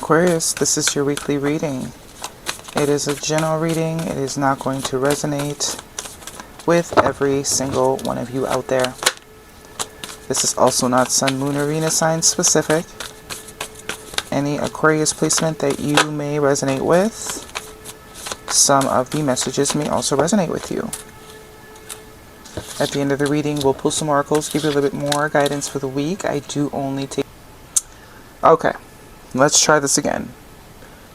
Aquarius, this is your weekly reading. It is a general reading. It is not going to resonate with every single one of you out there. This is also not Sun, Moon, or Venus sign specific. Any Aquarius placement that you may resonate with, some of the messages may also resonate with you. At the end of the reading, we'll pull some oracles, give you a little bit more guidance for the week. I do only take... Okay, let's try this again.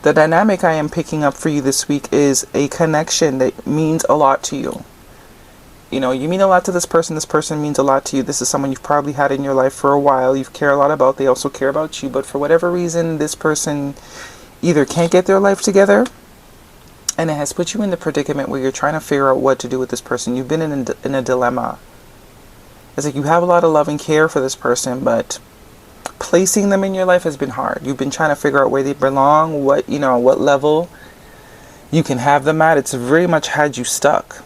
The dynamic I am picking up for you this week is a connection that means a lot to you. You know, you mean a lot to this person means a lot to you. This is someone you've probably had in your life for a while, you care a lot about, they also care about you, but for whatever reason, this person either can't get their life together, and it has put you in the predicament where you're trying to figure out what to do with this person. You've been in a dilemma. It's like you have a lot of love and care for this person, but placing them in your life has been hard. You've been trying to figure out where they belong, what level you can have them at. It's very much had you stuck.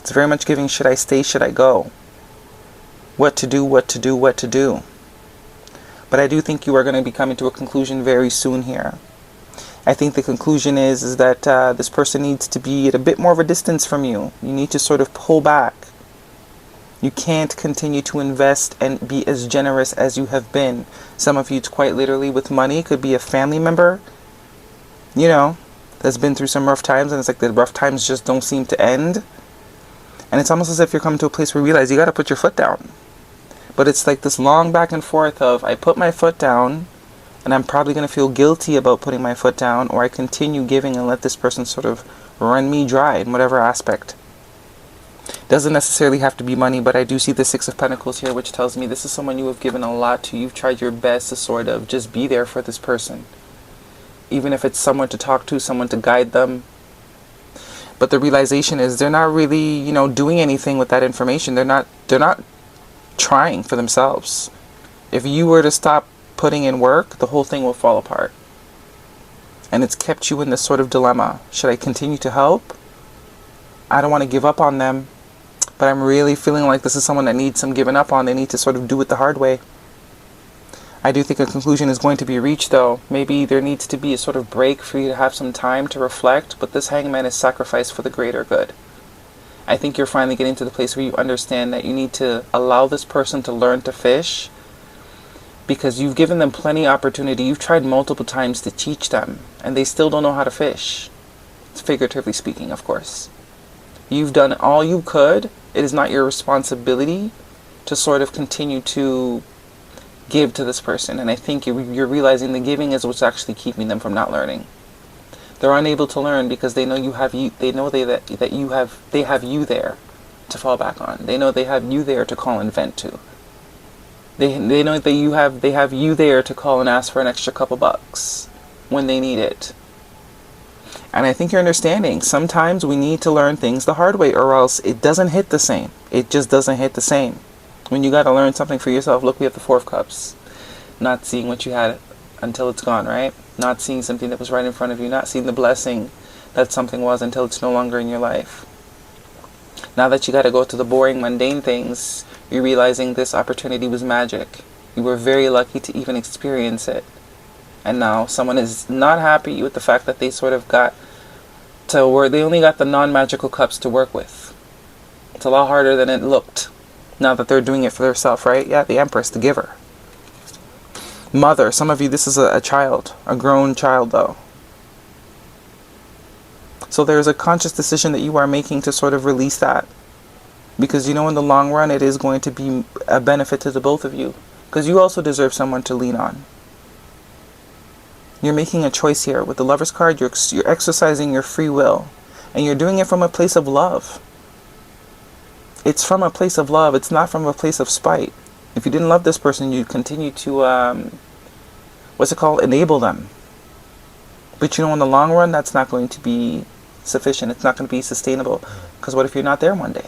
It's very much giving, should I stay, should I go? What to do. But I do think you are going to be coming to a conclusion very soon here. I think the conclusion is that this person needs to be at a bit more of a distance from you. You need to sort of pull back. You can't continue to invest and be as generous as you have been. Some of you, it's quite literally with money. It could be a family member, that's been through some rough times, and it's like the rough times just don't seem to end. And it's almost as if you're coming to a place where you realize you got to put your foot down. But it's like this long back and forth of, I put my foot down, and I'm probably going to feel guilty about putting my foot down, or I continue giving and let this person sort of run me dry in whatever aspect. Doesn't necessarily have to be money, but I do see the Six of Pentacles here, which tells me this is someone you have given a lot to. You've tried your best to sort of just be there for this person. Even if it's someone to talk to, someone to guide them. But the realization is they're not really, doing anything with that information. They're not trying for themselves. If you were to stop putting in work, the whole thing will fall apart. And it's kept you in this sort of dilemma. Should I continue to help? I don't want to give up on them, but I'm really feeling like this is someone that needs some giving up on. They need to sort of do it the hard way. I do think a conclusion is going to be reached, though. Maybe there needs to be a sort of break for you to have some time to reflect, but this Hangman is sacrifice for the greater good. I think you're finally getting to the place where you understand that you need to allow this person to learn to fish, because you've given them plenty of opportunity. You've tried multiple times to teach them, and they still don't know how to fish. It's figuratively speaking, of course. You've done all you could. It is not your responsibility to sort of continue to give to this person. And I think you're realizing the giving is what's actually keeping them from not learning. They're unable to learn because they know you have you. They know they have you there to fall back on. They know they have you there to call and vent to. They know that they have you there to call and ask for an extra couple bucks when they need it. And I think you're understanding. Sometimes we need to learn things the hard way, or else it doesn't hit the same. It just doesn't hit the same. When you got to learn something for yourself, look, we have the Four of Cups. Not seeing what you had until it's gone, right? Not seeing something that was right in front of you. Not seeing the blessing that something was until it's no longer in your life. Now that you got to go to the boring, mundane things, you're realizing this opportunity was magic. You were very lucky to even experience it. And now someone is not happy with the fact that they sort of got to where they only got the non-magical cups to work with. It's a lot harder than it looked now that they're doing it for themselves, right? Yeah, the Empress, the giver. Mother, some of you, this is a child, a grown child though. So there's a conscious decision that you are making to sort of release that. Because in the long run, it is going to be a benefit to the both of you. Because you also deserve someone to lean on. You're making a choice here. With the Lover's card, you're exercising your free will. And you're doing it from a place of love. It's from a place of love. It's not from a place of spite. If you didn't love this person, you'd continue to, enable them. But in the long run, that's not going to be sufficient. It's not going to be sustainable. Because what if you're not there one day?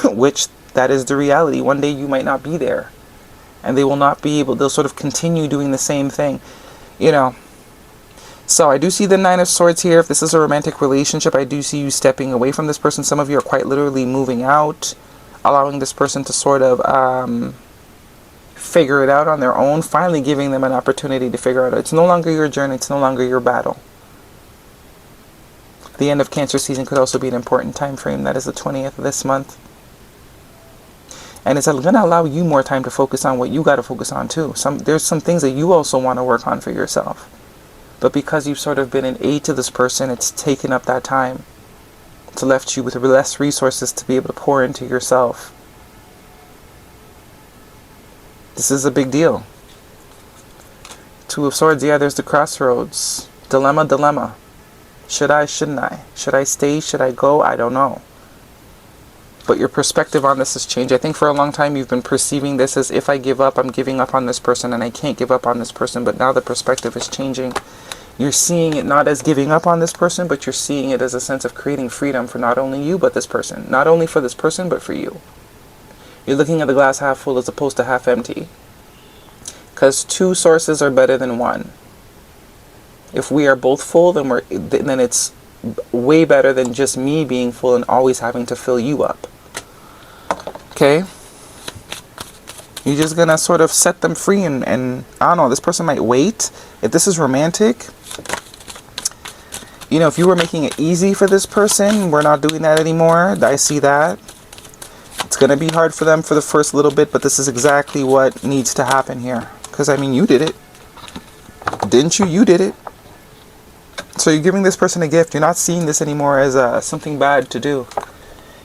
Which, that is the reality. One day you might not be there. And they will not be able, they'll sort of continue doing the same thing. So I do see the Nine of Swords here. If this is a romantic relationship, I do see you stepping away from this person. Some of you are quite literally moving out, allowing this person to sort of figure it out on their own, finally giving them an opportunity to figure it out. It's no longer your journey. It's no longer your battle. The end of Cancer season could also be an important time frame. That is the 20th of this month. And it's going to allow you more time to focus on what you got to focus on too. There's some things that you also want to work on for yourself. But because you've sort of been an aid to this person, it's taken up that time. It's left you with less resources to be able to pour into yourself. This is a big deal. Two of Swords, yeah, there's the crossroads. Dilemma, dilemma. Should I, shouldn't I? Should I stay? Should I go? I don't know. But your perspective on this has changed. I think for a long time you've been perceiving this as, if I give up, I'm giving up on this person, and I can't give up on this person. But now the perspective is changing. You're seeing it not as giving up on this person, but you're seeing it as a sense of creating freedom for not only you, but this person. Not only for this person, but for you. You're looking at the glass half full as opposed to half empty. Because two sources are better than one. If we are both full, then it's way better than just me being full and always having to fill you up. Okay? You're just gonna sort of set them free and I don't know, this person might wait. If this is romantic, you know, if you were making it easy for this person, we're not doing that anymore. I see that. It's gonna be hard for them for the first little bit, but this is exactly what needs to happen here. Because, I mean, you did it. Didn't you? You did it. So you're giving this person a gift. You're not seeing this anymore as something bad to do.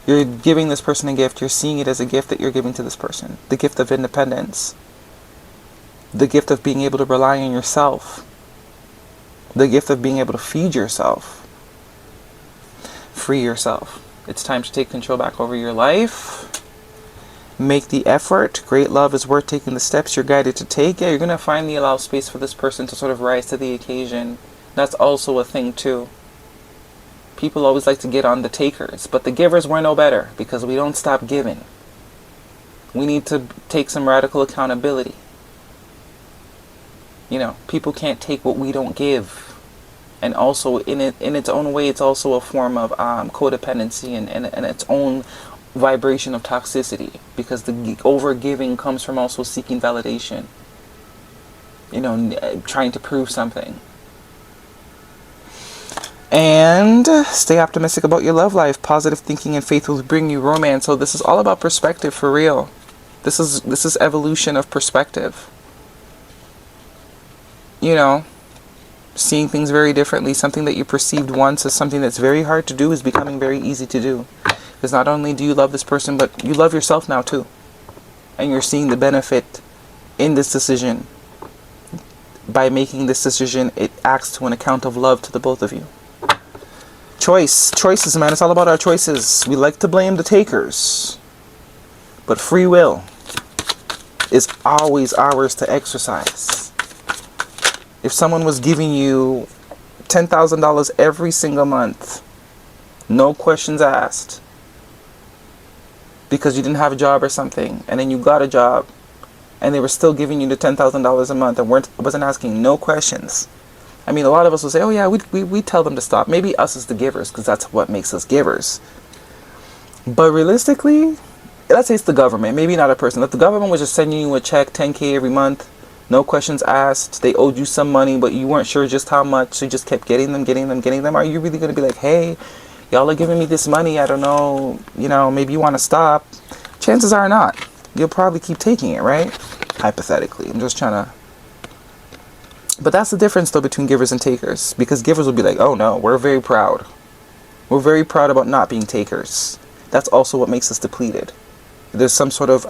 You're giving this person a gift. You're seeing it as a gift that you're giving to this person. The gift of independence. The gift of being able to rely on yourself. The gift of being able to feed yourself. Free yourself. It's time to take control back over your life. Make the effort. Great love is worth taking the steps you're guided to take. Yeah, you're going to finally allow space for this person to sort of rise to the occasion. That's also a thing too. People always like to get on the takers, but the givers were no better because we don't stop giving. We need to take some radical accountability. You know, people can't take what we don't give. And also, in its own way, it's also a form of codependency and its own vibration of toxicity, because the over-giving comes from also seeking validation. You know, trying to prove something. And stay optimistic about your love life. Positive thinking and faith will bring you romance. So this is all about perspective, for real. This is evolution of perspective. You know, seeing things very differently. Something that you perceived once as something that's very hard to do is becoming very easy to do. Because not only do you love this person, but you love yourself now too. And you're seeing the benefit in this decision. By making this decision, it acts to an account of love to the both of you. Choices, man. It's all about our choices. We like to blame the takers. But free will is always ours to exercise. If someone was giving you $10,000 every single month, no questions asked, because you didn't have a job or something, and then you got a job, and they were still giving you the $10,000 a month and wasn't asking no questions. I mean, a lot of us will say, oh yeah, we tell them to stop. Maybe us as the givers, because that's what makes us givers. But realistically, let's say it's the government, maybe not a person. If the government was just sending you a check, $10K every month, no questions asked, they owed you some money, but you weren't sure just how much, so you just kept getting them. Are you really going to be like, hey, y'all are giving me this money, I don't know, you know, maybe you want to stop? Chances are not. You'll probably keep taking it, right? Hypothetically. I'm just trying to... But that's the difference, though, between givers and takers. Because givers will be like, oh, no, we're very proud. We're very proud about not being takers. That's also what makes us depleted. There's some sort of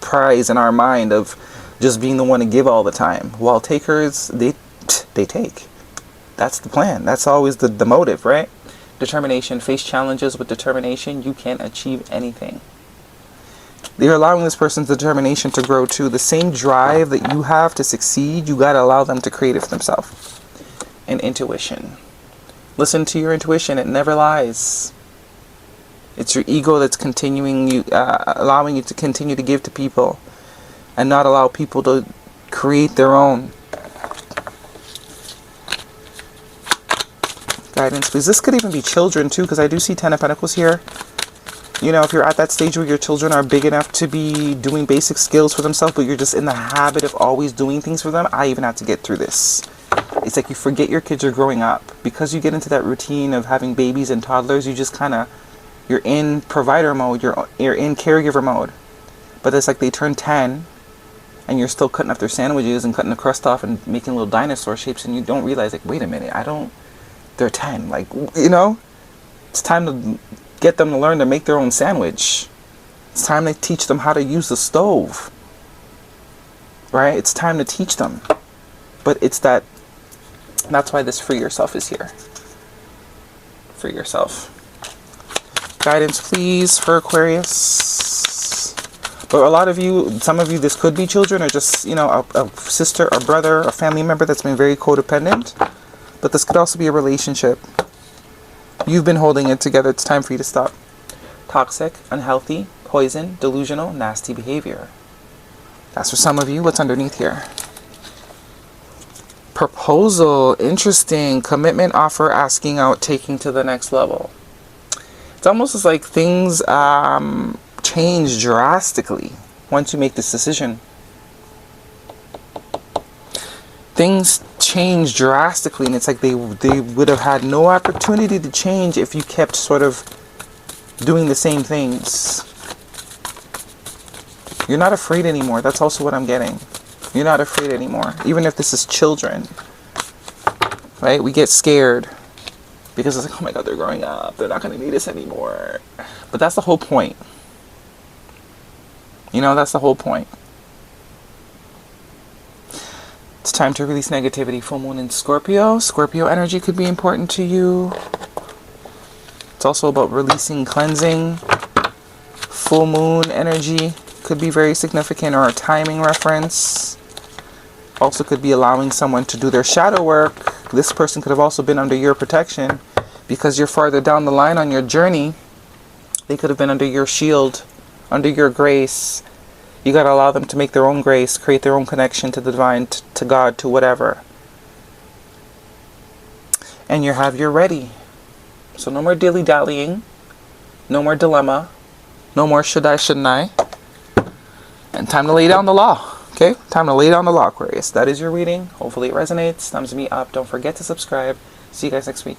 prize in our mind of just being the one to give all the time. While takers, they take. That's the plan. That's always the motive, right? Determination. Face challenges with determination. You can achieve anything. You're allowing this person's determination to grow too. The same drive that you have to succeed, you got to allow them to create it for themselves. And intuition. Listen to your intuition. It never lies. It's your ego that's allowing you to continue to give to people and not allow people to create their own. Guidance, please. This could even be children too, because I do see Ten of Pentacles here. You know, if you're at that stage where your children are big enough to be doing basic skills for themselves, but you're just in the habit of always doing things for them, I even have to get through this. It's like you forget your kids are growing up. Because you get into that routine of having babies and toddlers, you just kind of, you're in provider mode, you're in caregiver mode. But it's like they turn 10, and you're still cutting up their sandwiches and cutting the crust off and making little dinosaur shapes, and you don't realize, like, wait a minute, they're 10. Like, you know, it's time to get them to learn to make their own sandwich. It's time to teach them how to use the stove. Right? It's time to teach them. But it's that's why this free yourself is here. Free yourself. Guidance, please, for Aquarius. But a lot of you, some of you, this could be children or just, you know, a sister, a brother, a family member that's been very codependent. But this could also be a relationship. You've been holding it together. It's time for you to stop. Toxic, unhealthy, poison, delusional, nasty behavior. That's for some of you. What's underneath here? Proposal. Interesting. Commitment, offer, asking out, taking to the next level. It's almost as like things change drastically once you make this decision. Things change drastically, and it's like they would have had no opportunity to change if you kept sort of doing the same things. You're not afraid anymore. That's also what I'm getting. You're not afraid anymore. Even if this is children. Right? We get scared. Because it's like, oh my God, they're growing up. They're not going to need us anymore. But that's the whole point. You know, that's the whole point. It's time to release negativity. Full moon in Scorpio. Scorpio energy could be important to you. It's also about releasing, cleansing. Full moon energy could be very significant, or a timing reference. Also could be allowing someone to do their shadow work. This person could have also been under your protection because you're farther down the line on your journey. They could have been under your shield, under your grace. You got to allow them to make their own grace, create their own connection to the divine, to God, to whatever. And you're ready. So no more dilly-dallying. No more dilemma. No more should I, shouldn't I. And time to lay down the law. Okay? Time to lay down the law, Aquarius. That is your reading. Hopefully it resonates. Thumbs me up. Don't forget to subscribe. See you guys next week.